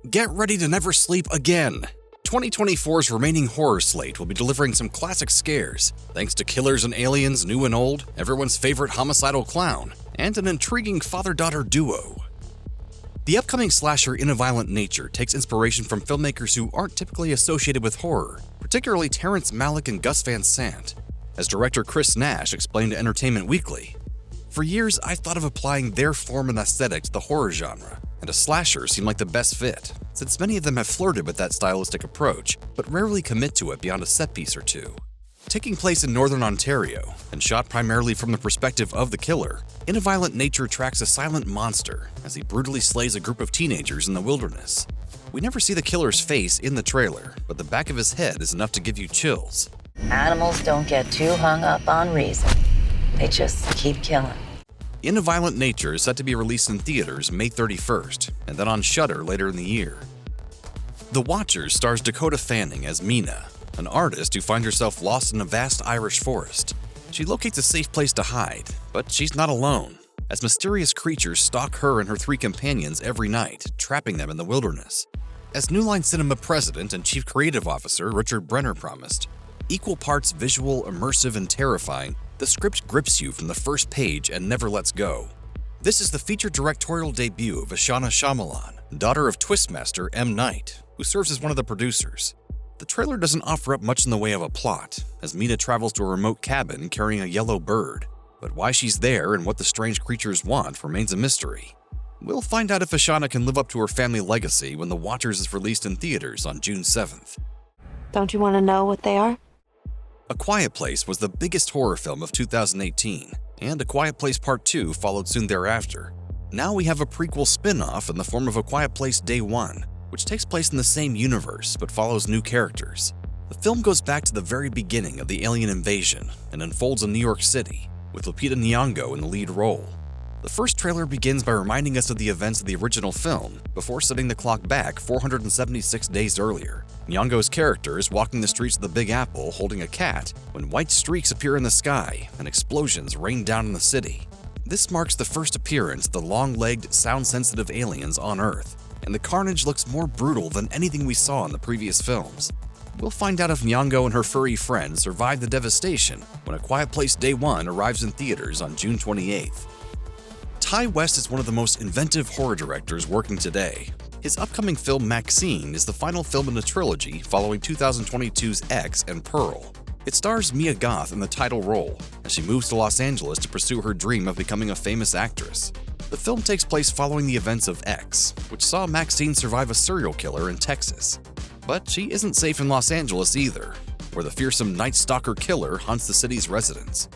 Get ready to never sleep again! 2024's remaining horror slate will be delivering some classic scares, thanks to killers and aliens new and old, everyone's favorite homicidal clown, and an intriguing father-daughter duo. The upcoming slasher In a Violent Nature takes inspiration from filmmakers who aren't typically associated with horror, particularly Terrence Malick and Gus Van Sant. As director Chris Nash explained to Entertainment Weekly, "For years I've thought of applying their form and aesthetic to the horror genre, and a slasher seemed like the best fit, since many of them have flirted with that stylistic approach, but rarely commit to it beyond a set piece or two." Taking place in northern Ontario, and shot primarily from the perspective of the killer, In a Violent Nature tracks a silent monster as he brutally slays a group of teenagers in the wilderness. We never see the killer's face in the trailer, but the back of his head is enough to give you chills. Animals don't get too hung up on reason. They just keep killing. In a Violent Nature is set to be released in theaters May 31st, and then on Shudder later in the year. The Watchers stars Dakota Fanning as Mina, an artist who finds herself lost in a vast Irish forest. She locates a safe place to hide, but she's not alone, as mysterious creatures stalk her and her three companions every night, trapping them in the wilderness. As New Line Cinema president and chief creative officer Richard Brenner promised, equal parts visual, immersive, and terrifying, the script grips you from the first page and never lets go. This is the feature directorial debut of Ashana Shyamalan, daughter of Twistmaster M. Night, who serves as one of the producers. The trailer doesn't offer up much in the way of a plot, as Mina travels to a remote cabin carrying a yellow bird, but why she's there and what the strange creatures want remains a mystery. We'll find out if Ashana can live up to her family legacy when The Watchers is released in theaters on June 7th. Don't you want to know what they are? A Quiet Place was the biggest horror film of 2018, and A Quiet Place Part 2 followed soon thereafter. Now we have a prequel spin-off in the form of A Quiet Place Day 1, which takes place in the same universe but follows new characters. The film goes back to the very beginning of the alien invasion and unfolds in New York City, with Lupita Nyong'o in the lead role. The first trailer begins by reminding us of the events of the original film before setting the clock back 476 days earlier. Nyong'o's character is walking the streets of the Big Apple holding a cat when white streaks appear in the sky and explosions rain down in the city. This marks the first appearance of the long-legged, sound-sensitive aliens on Earth, and the carnage looks more brutal than anything we saw in the previous films. We'll find out if Nyong'o and her furry friends survive the devastation when A Quiet Place Day 1 arrives in theaters on June 28th. Ty West is one of the most inventive horror directors working today. His upcoming film MaXXXine is the final film in a trilogy following 2022's X and Pearl. It stars Mia Goth in the title role, as she moves to Los Angeles to pursue her dream of becoming a famous actress. The film takes place following the events of X, which saw MaXXXine survive a serial killer in Texas. But she isn't safe in Los Angeles either, where the fearsome Night Stalker killer haunts the city's residents.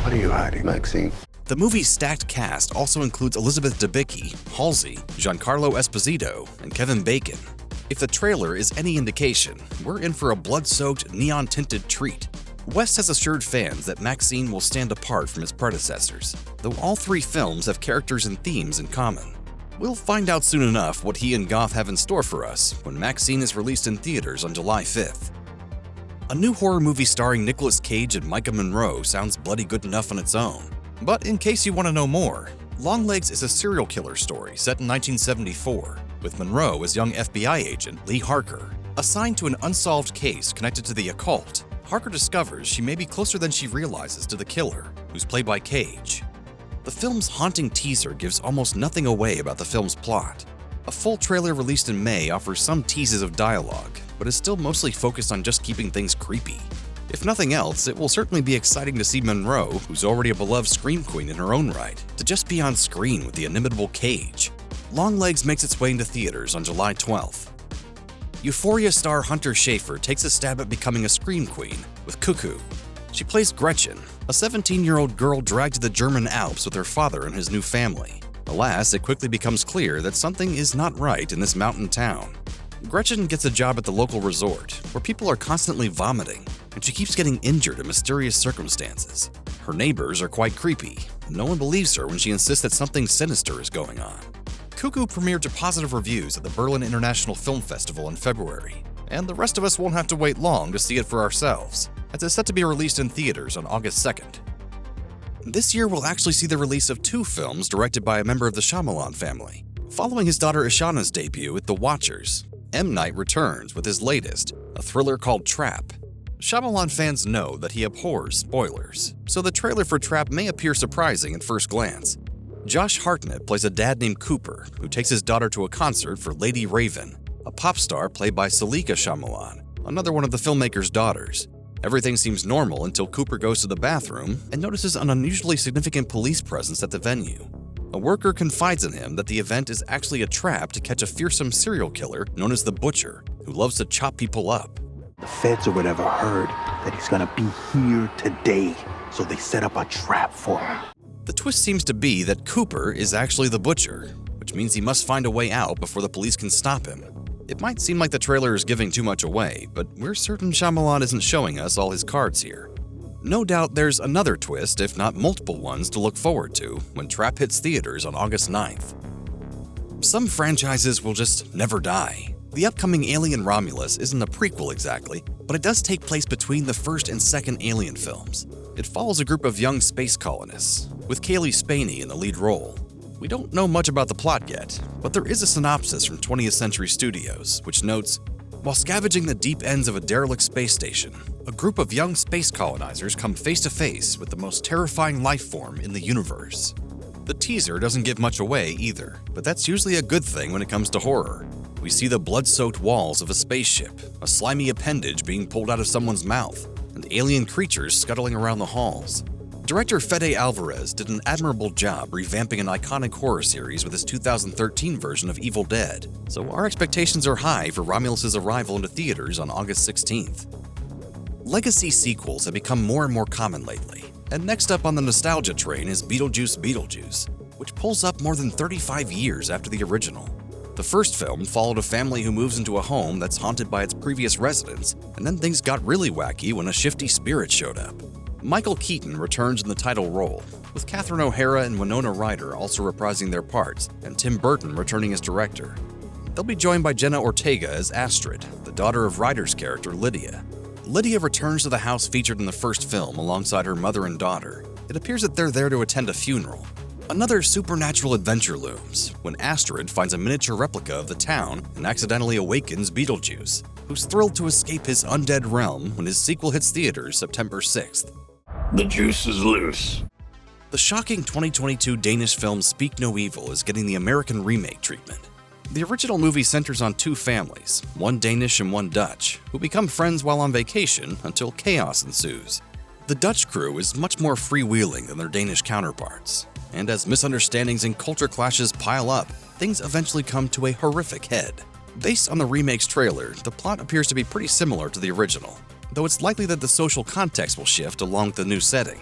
What are you hiding, Maxine? The movie's stacked cast also includes Elizabeth Debicki, Halsey, Giancarlo Esposito, and Kevin Bacon. If the trailer is any indication, we're in for a blood-soaked, neon-tinted treat. West has assured fans that MaXXXine will stand apart from its predecessors, though all three films have characters and themes in common. We'll find out soon enough what he and Goth have in store for us when MaXXXine is released in theaters on July 5th. A new horror movie starring Nicolas Cage and Micah Monroe sounds bloody good enough on its own. But in case you want to know more, Longlegs is a serial killer story set in 1974, with Monroe as young FBI agent Lee Harker. Assigned to an unsolved case connected to the occult, Harker discovers she may be closer than she realizes to the killer, who's played by Cage. The film's haunting teaser gives almost nothing away about the film's plot. A full trailer released in May offers some teases of dialogue, but is still mostly focused on just keeping things creepy. If nothing else, it will certainly be exciting to see Monroe, who's already a beloved scream queen in her own right, to just be on screen with the inimitable Cage. Longlegs makes its way into theaters on July 12th. Euphoria star Hunter Schafer takes a stab at becoming a scream queen with Cuckoo. She plays Gretchen, a 17-year-old girl dragged to the German Alps with her father and his new family. Alas, it quickly becomes clear that something is not right in this mountain town. Gretchen gets a job at the local resort, where people are constantly vomiting, and she keeps getting injured in mysterious circumstances. Her neighbors are quite creepy, and no one believes her when she insists that something sinister is going on. Cuckoo premiered to positive reviews at the Berlin International Film Festival in February, and the rest of us won't have to wait long to see it for ourselves, as it's set to be released in theaters on August 2nd. This year we'll actually see the release of two films directed by a member of the Shyamalan family, Following his daughter Ishana's debut with The Watchers, M. Night returns with his latest, a thriller called Trap. Shyamalan fans know that he abhors spoilers, so the trailer for Trap may appear surprising at first glance. Josh Hartnett plays a dad named Cooper who takes his daughter to a concert for Lady Raven, a pop star played by Salika Shyamalan, another one of the filmmaker's daughters. Everything seems normal until Cooper goes to the bathroom and notices an unusually significant police presence at the venue. A worker confides in him that the event is actually a trap to catch a fearsome serial killer known as the Butcher, who loves to chop people up. The feds or whatever heard that he's gonna be here today, so they set up a trap for him. The twist seems to be that Cooper is actually the Butcher, which means he must find a way out before the police can stop him. It might seem like the trailer is giving too much away, but we're certain Shyamalan isn't showing us all his cards here. No doubt there's another twist, if not multiple ones, to look forward to when Trap hits theaters on August 9th. Some franchises will just never die. The upcoming Alien Romulus isn't a prequel exactly, but it does take place between the first and second Alien films. It follows a group of young space colonists, with Kaylee Spaney in the lead role. We don't know much about the plot yet, but there is a synopsis from 20th Century Studios, which notes, while scavenging the deep ends of a derelict space station, a group of young space colonizers come face to face with the most terrifying life form in the universe. The teaser doesn't give much away either, but that's usually a good thing when it comes to horror. We see the blood-soaked walls of a spaceship, a slimy appendage being pulled out of someone's mouth, and alien creatures scuttling around the halls. Director Fede Alvarez did an admirable job revamping an iconic horror series with his 2013 version of Evil Dead, so our expectations are high for Romulus' arrival into theaters on August 16th. Legacy sequels have become more and more common lately, and next up on the nostalgia train is Beetlejuice Beetlejuice, which pulls up more than 35 years after the original. The first film followed a family who moves into a home that's haunted by its previous residents, and then things got really wacky when a shifty spirit showed up. Michael Keaton returns in the title role, with Catherine O'Hara and Winona Ryder also reprising their parts, and Tim Burton returning as director. They'll be joined by Jenna Ortega as Astrid, the daughter of Ryder's character Lydia. Lydia returns to the house featured in the first film alongside her mother and daughter. It appears that they're there to attend a funeral. Another supernatural adventure looms when Astrid finds a miniature replica of the town and accidentally awakens Beetlejuice, who's thrilled to escape his undead realm when his sequel hits theaters September 6th. The juice is loose. The shocking 2022 Danish film Speak No Evil is getting the American remake treatment. The original movie centers on two families, one Danish and one Dutch, who become friends while on vacation until chaos ensues. The Dutch crew is much more freewheeling than their Danish counterparts, and as misunderstandings and culture clashes pile up, things eventually come to a horrific head. Based on the remake's trailer, the plot appears to be pretty similar to the original, though it's likely that the social context will shift along with the new setting.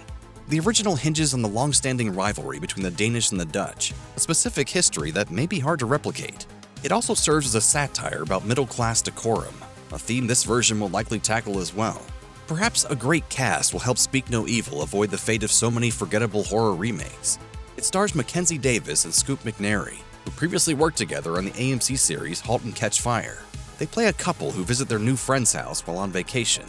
The original hinges on the long-standing rivalry between the Danish and the Dutch, a specific history that may be hard to replicate. It also serves as a satire about middle-class decorum, a theme this version will likely tackle as well. Perhaps a great cast will help Speak No Evil avoid the fate of so many forgettable horror remakes. It stars Mackenzie Davis and Scoop McNairy, who previously worked together on the AMC series *Halt and Catch Fire*. They play a couple who visit their new friend's house while on vacation.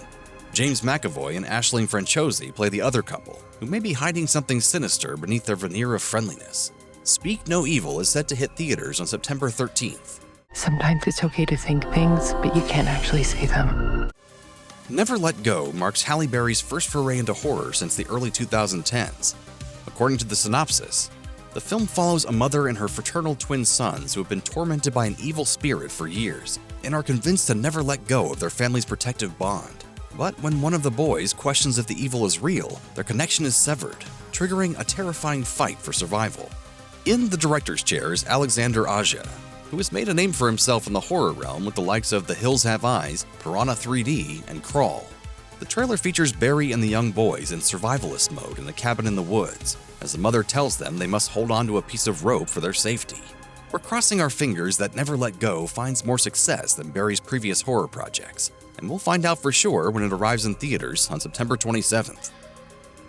James McAvoy and Aisling Franciosi play the other couple, who may be hiding something sinister beneath their veneer of friendliness. Speak No Evil is set to hit theaters on September 13th. Sometimes it's okay to think things, but you can't actually say them. Never Let Go marks Halle Berry's first foray into horror since the early 2010s. According to the synopsis, the film follows a mother and her fraternal twin sons who have been tormented by an evil spirit for years and are convinced to never let go of their family's protective bond. But when one of the boys questions if the evil is real, their connection is severed, triggering a terrifying fight for survival. In the director's chair is Alexander Aja, who has made a name for himself in the horror realm with the likes of The Hills Have Eyes, Piranha 3D, and Crawl. The trailer features Barry and the young boys in survivalist mode in a cabin in the woods, as the mother tells them they must hold on to a piece of rope for their safety. We're crossing our fingers that Never Let Go finds more success than Barry's previous horror projects, and we'll find out for sure when it arrives in theaters on September 27th.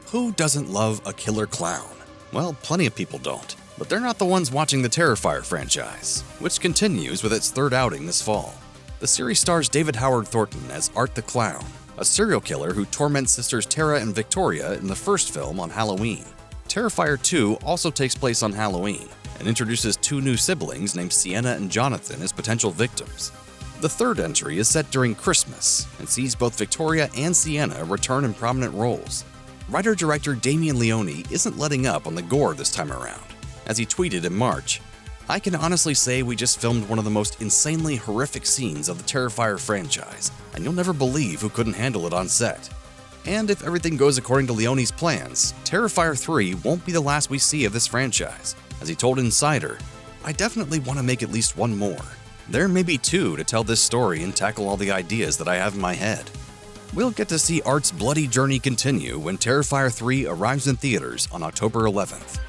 Who doesn't love a killer clown? Well, plenty of people don't, but they're not the ones watching the Terrifier franchise, which continues with its third outing this fall. The series stars David Howard Thornton as Art the Clown, a serial killer who torments sisters Tara and Victoria in the first film on Halloween. Terrifier 2 also takes place on Halloween and introduces two new siblings named Sienna and Jonathan as potential victims. The third entry is set during Christmas and sees both Victoria and Sienna return in prominent roles. Writer-director Damien Leone isn't letting up on the gore this time around. As he tweeted in March, "I can honestly say we just filmed one of the most insanely horrific scenes of the Terrifier franchise, and you'll never believe who couldn't handle it on set." And if everything goes according to Leone's plans, Terrifier 3 won't be the last we see of this franchise. As he told Insider, "I definitely want to make at least one more. There may be two to tell this story and tackle all the ideas that I have in my head." We'll get to see Art's bloody journey continue when Terrifier 3 arrives in theaters on October 11th.